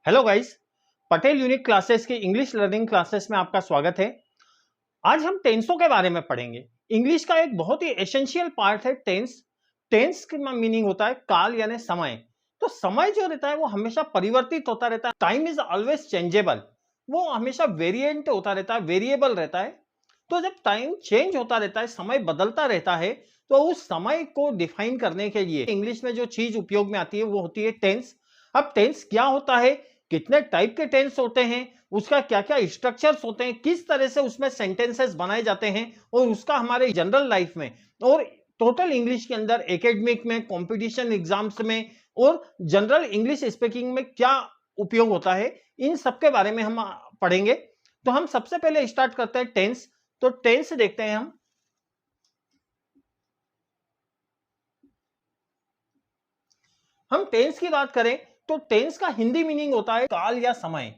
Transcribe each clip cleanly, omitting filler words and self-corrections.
Hello guys, Patel unique classes की English learning classes में आपका स्वागत है। आज हम टेंसों के बारे में पढ़ेंगे। इंग्लिश का एक बहुत ही एसेंशियल पार्ट है टेंस। टेंस का मीनिंग होता है काल यानी समय। तो समय जो रहता है वो हमेशा परिवर्तित होता रहता है। टाइम इज ऑलवेज चेंजेबल, वो हमेशा वेरिएंट होता रहता है, वेरिएबल रहता है। तो जब टाइम चेंज होता रहता है, समय बदलता रहता है, तो उस समय को डिफाइन करने के लिए इंग्लिश में जो चीज उपयोग में आती है वो होती है टेंस। अब टेंस क्या होता है, कितने टाइप के टेंस होते हैं, उसका क्या क्या स्ट्रक्चर्स होते हैं, किस तरह से उसमें सेंटेंसेस बनाए जाते हैं, और उसका हमारे जनरल लाइफ में और टोटल इंग्लिश के अंदर एकेडमिक में, कंपटीशन एग्जाम्स में और जनरल इंग्लिश स्पीकिंग में क्या उपयोग होता है, इन सब के बारे में हम पढ़ेंगे। तो हम सबसे पहले स्टार्ट करते हैं टेंस। तो टेंस देखते हैं हम टेंस की बात करें तो टेंस का हिंदी मीनिंग होता है काल या समय।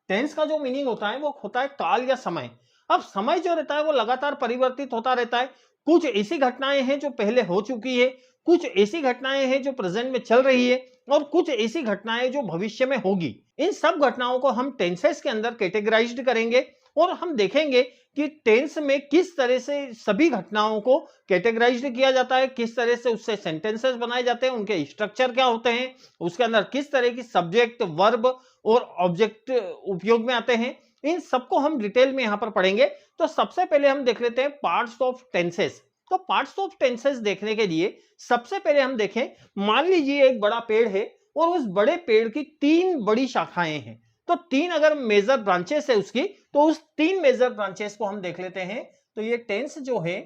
टेंस का जो मीनिंग होता है वो होता है काल या समय। अब समय जो रहता है वो लगातार परिवर्तित होता रहता है। कुछ ऐसी घटनाएं हैं जो पहले हो चुकी है, कुछ ऐसी घटनाएं हैं जो प्रेजेंट में चल रही है, और कुछ ऐसी घटनाएं जो भविष्य में होगी। इन सब घटनाओं को हम टेंसेस के अंदर कैटेगराइज्ड करेंगे और हम देखेंगे कि टेंस में किस तरह से सभी घटनाओं को कैटेगराइज्ड किया जाता है, किस तरह से उससे सेंटेंसेस बनाए जाते हैं, उनके स्ट्रक्चर क्या होते हैं, उसके अंदर किस तरह की सब्जेक्ट, वर्ब और ऑब्जेक्ट उपयोग में आते हैं। इन सबको हम डिटेल में यहां पर पढ़ेंगे। तो सबसे पहले हम देख लेते हैं पार्ट्स ऑफ टेंसेस। तो पार्ट्स ऑफ टेंसेस देखने के लिए सबसे पहले हम देखें, मान लीजिए एक बड़ा पेड़ है और उस बड़े पेड़ की तीन बड़ी शाखाएं हैं। तो तीन अगर मेजर ब्रांचेस है उसकी, तो उस तीन मेजर ब्रांचेस को हम देख लेते हैं। तो ये टेंस जो है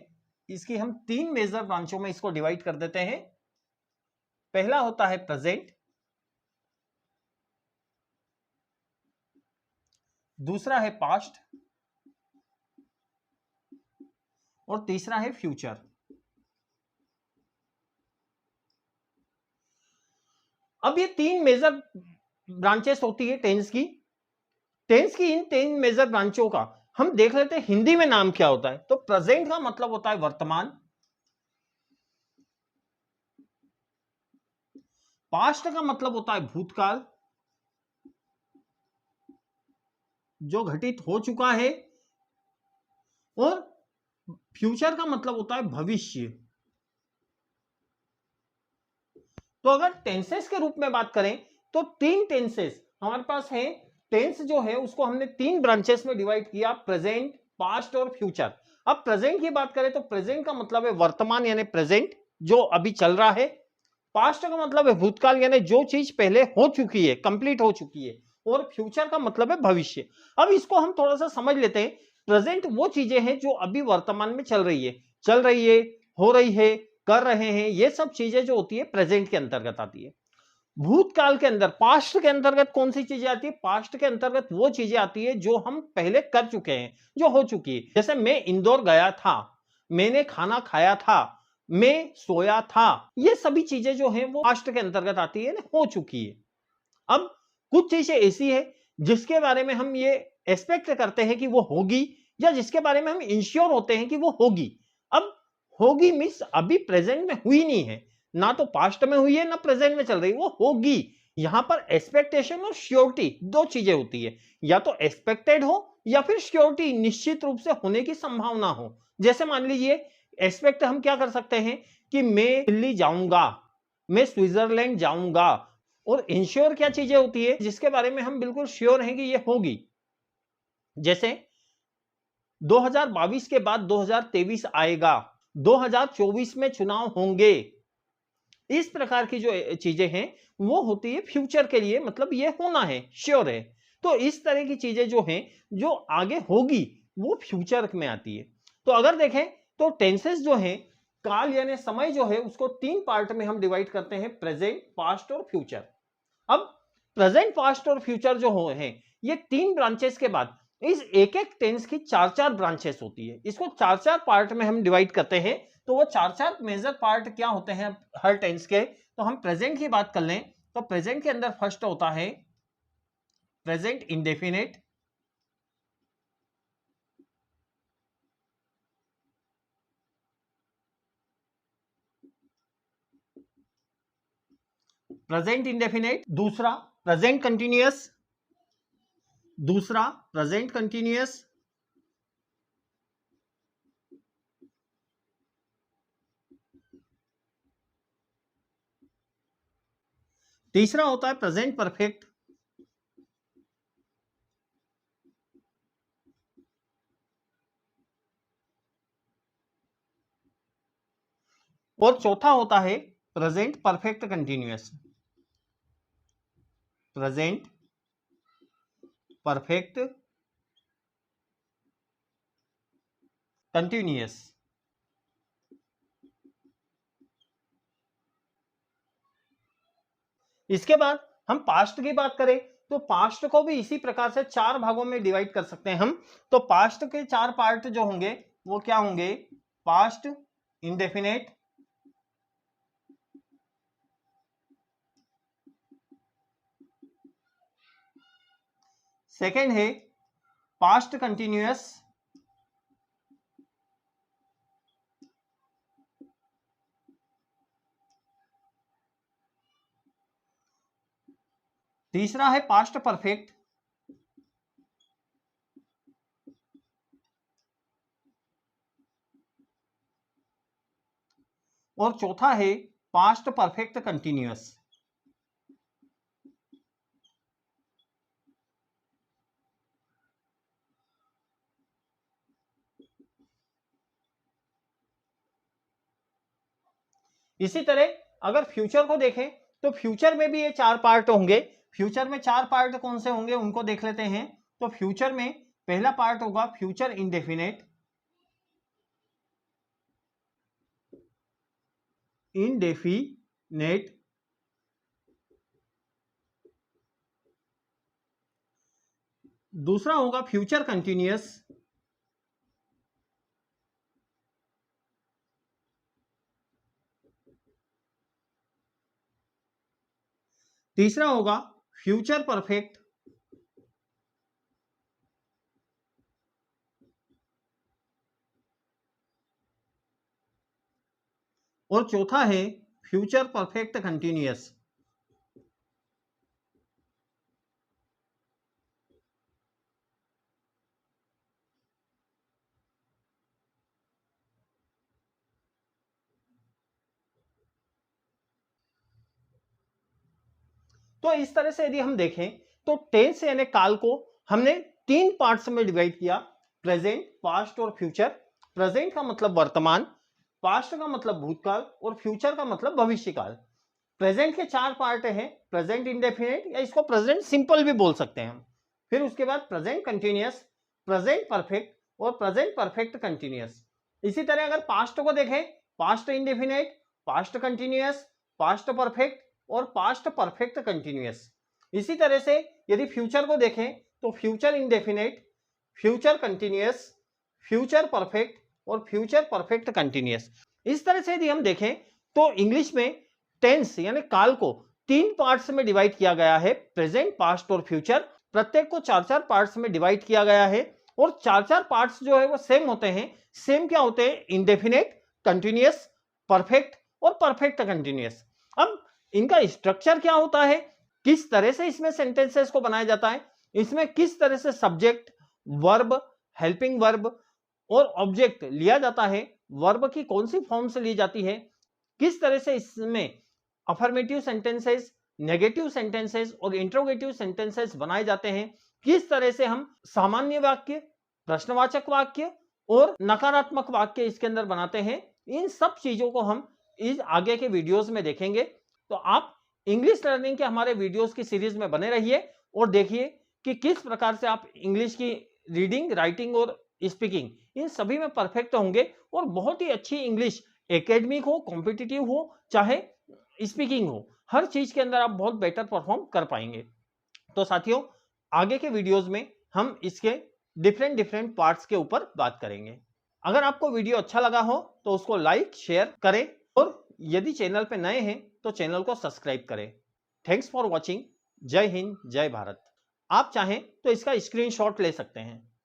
इसकी हम तीन मेजर ब्रांचों में इसको डिवाइड कर देते हैं। पहला होता है प्रेजेंट, दूसरा है पास्ट और तीसरा है फ्यूचर। अब ये तीन मेजर ब्रांचेस होती है टेंस की। टेंस की इन तीन मेजर ब्रांचों का हम देख लेते हैं हिंदी में नाम क्या होता है। तो प्रेजेंट का मतलब होता है वर्तमान, पास्ट का मतलब होता है भूतकाल जो घटित हो चुका है, और फ्यूचर का मतलब होता है भविष्य। तो अगर टेंसेस के रूप में बात करें तो तीन टेंसेस हमारे पास हैं। टेंस जो है उसको हमने तीन ब्रांचेस में डिवाइड किया, प्रेजेंट, पास्ट और फ्यूचर। अब प्रेजेंट की बात करें तो प्रेजेंट का मतलब है वर्तमान यानी प्रेजेंट, जो अभी चल रहा है। पास्ट का मतलब है भूतकाल यानी जो चीज पहले हो चुकी है, कंप्लीट हो चुकी है। और फ्यूचर का मतलब है भविष्य। अब इसको हम थोड़ा सा समझ लेते हैं। प्रेजेंट वो चीजें हैं जो अभी वर्तमान में चल रही है, हो रही है, कर रहे हैं। ये सब चीजें जो होती है प्रेजेंट के अंतर्गत आती है। भूतकाल के अंदर, पास्ट के अंतर्गत कौन सी चीजें आती है? पास्ट के अंतर्गत वो चीजें आती है जो हम पहले कर चुके हैं, जो हो चुकी है। जैसे मैं इंदौर गया था, मैंने खाना खाया था, मैं सोया था। ये सभी चीजें जो हैं वो पास्ट के अंतर्गत आती है, हो चुकी है। अब कुछ चीजें ऐसी है जिसके बारे में हम ये एक्सपेक्ट करते हैं कि वो होगी, या जिसके बारे में हम इंश्योर होते हैं कि वो होगी। अब होगी मीन्स अभी प्रेजेंट में हुई नहीं है, ना तो पास्ट में हुई है ना प्रेजेंट में चल रही, वो होगी। यहां पर एक्सपेक्टेशन और श्योरिटी दो चीजें होती है, या तो एक्सपेक्टेड हो या फिर श्योरिटी, निश्चित रूप से होने की संभावना हो। जैसे मान लीजिए एक्सपेक्ट हम क्या कर सकते हैं कि मैं दिल्ली जाऊंगा, मैं स्विट्जरलैंड जाऊंगा। और इंश्योर क्या चीजें होती है जिसके बारे में हम बिल्कुल श्योर हैं कि ये होगी। जैसे 2022 के बाद 2023 आएगा, 2024 में चुनाव होंगे। इस प्रकार की जो चीजें हैं वो होती है फ्यूचर के लिए, मतलब ये होना है, श्योर है। तो इस तरह की चीजें जो हैं जो आगे होगी वो फ्यूचर में आती है। तो अगर देखें तो टेंसेस जो हैं, काल यानी समय जो है, उसको तीन पार्ट में हम डिवाइड करते हैं, प्रेजेंट, पास्ट और फ्यूचर। अब प्रेजेंट, पास्ट और फ्यूचर जो हो हैं, ये तीन ब्रांचेस के बाद इस एक एक टेंस की चार चार ब्रांचेस होती है। इसको चार चार पार्ट में हम डिवाइड करते हैं। तो वो चार चार मेजर पार्ट क्या होते हैं हर टेंस के? तो हम प्रेजेंट की बात कर लें तो प्रेजेंट के अंदर फर्स्ट होता है प्रेजेंट इंडेफिनिट, प्रेजेंट इंडेफिनेट, दूसरा प्रेजेंट कंटिन्यूअस, दूसरा प्रेजेंट कंटिन्यूअस, तीसरा होता है प्रेजेंट परफेक्ट, और चौथा होता है present perfect continuous, present perfect continuous. इसके बाद हम पास्ट की बात करें तो पास्ट को भी इसी प्रकार से चार भागों में डिवाइड कर सकते हैं हम। तो पास्ट के चार पार्ट जो होंगे वो क्या होंगे? पास्ट इंडेफिनेट, सेकेंड है पास्ट कंटिन्यूअस, तीसरा है पास्ट परफेक्ट, और चौथा है पास्ट परफेक्ट कंटिन्यूअस। इसी तरह अगर फ्यूचर को देखें तो फ्यूचर में भी ये चार पार्ट होंगे। फ्यूचर में चार पार्ट कौन से होंगे उनको देख लेते हैं। तो फ्यूचर में पहला पार्ट होगा फ्यूचर इंडेफिनेट, इंडेफिनेट, दूसरा होगा फ्यूचर कंटिन्यूअस, तीसरा होगा फ्यूचर परफेक्ट, और चौथा है फ्यूचर परफेक्ट कंटिन्यूअस। तो इस तरह से यदि हम देखें तो टेंस यानी काल को हमने तीन पार्ट्स में डिवाइड किया, प्रेजेंट, पास्ट और फ्यूचर। प्रेजेंट का मतलब वर्तमान, पास्ट का मतलब भूतकाल और फ्यूचर का मतलब भविष्यकाल। प्रेजेंट के चार पार्ट हैं, प्रेजेंट इंडेफिनिट या इसको प्रेजेंट सिंपल भी बोल सकते हैं हम। फिर उसके बाद प्रेजेंट कंटिन्यूअस, प्रेजेंट परफेक्ट और प्रेजेंट परफेक्ट कंटिन्यूअस। इसी तरह अगर पास्ट को देखें, past indefinite, past continuous, past perfect और पास्ट परफेक्ट कंटिन्यूअस। इसी तरह से यदि फ्यूचर को देखें तो future indefinite, future continuous, future perfect और फ्यूचर परफेक्ट कंटिन्यूअस। इस तरह से यदि हम देखें तो इंग्लिश में टेंस यानी काल को तीन पार्ट्स में डिवाइड किया गया है, प्रेजेंट, पास्ट और फ्यूचर। प्रत्येक को चार चार पार्ट्स में डिवाइड किया गया है और चार चार पार्ट्स जो है वो सेम होते हैं। सेम क्या होते हैं? इंडेफिनेट, कंटिन्यूअस, परफेक्ट और परफेक्ट कंटिन्यूअस। अब इनका स्ट्रक्चर क्या होता है, किस तरह से इसमें सेंटेंसेस को बनाया जाता है, इसमें किस तरह से सब्जेक्ट, वर्ब, हेल्पिंग वर्ब और ऑब्जेक्ट लिया जाता है, वर्ब की कौन सी फॉर्म से ली जाती है, किस तरह से इसमें अफर्मेटिव सेंटेंसेस, नेगेटिव सेंटेंसेस और इंट्रोगेटिव सेंटेंसेस बनाए जाते हैं, किस तरह से हम सामान्य वाक्य, प्रश्नवाचक वाक्य और नकारात्मक वाक्य इसके अंदर बनाते हैं, इन सब चीजों को हम इस आगे के वीडियोस में देखेंगे। तो आप इंग्लिश लर्निंग के हमारे वीडियोस की सीरीज में बने रहिए और देखिए कि किस प्रकार से आप इंग्लिश की रीडिंग, राइटिंग और स्पीकिंग इन सभी में परफेक्ट होंगे और बहुत ही अच्छी इंग्लिश, एकेडमिक हो, कॉम्पिटिटिव हो, चाहे स्पीकिंग हो, हर चीज के अंदर आप बहुत बेटर परफॉर्म कर पाएंगे। तो साथियों, आगे के वीडियोस में हम इसके डिफरेंट पार्ट्स के ऊपर बात करेंगे। अगर आपको वीडियो अच्छा लगा हो तो उसको लाइक, शेयर करें और यदि चैनल पे नए हैं तो चैनल को सब्सक्राइब करें। Thanks for watching. जय हिंद, जय भारत। आप चाहें तो इसका स्क्रीनशॉट ले सकते हैं।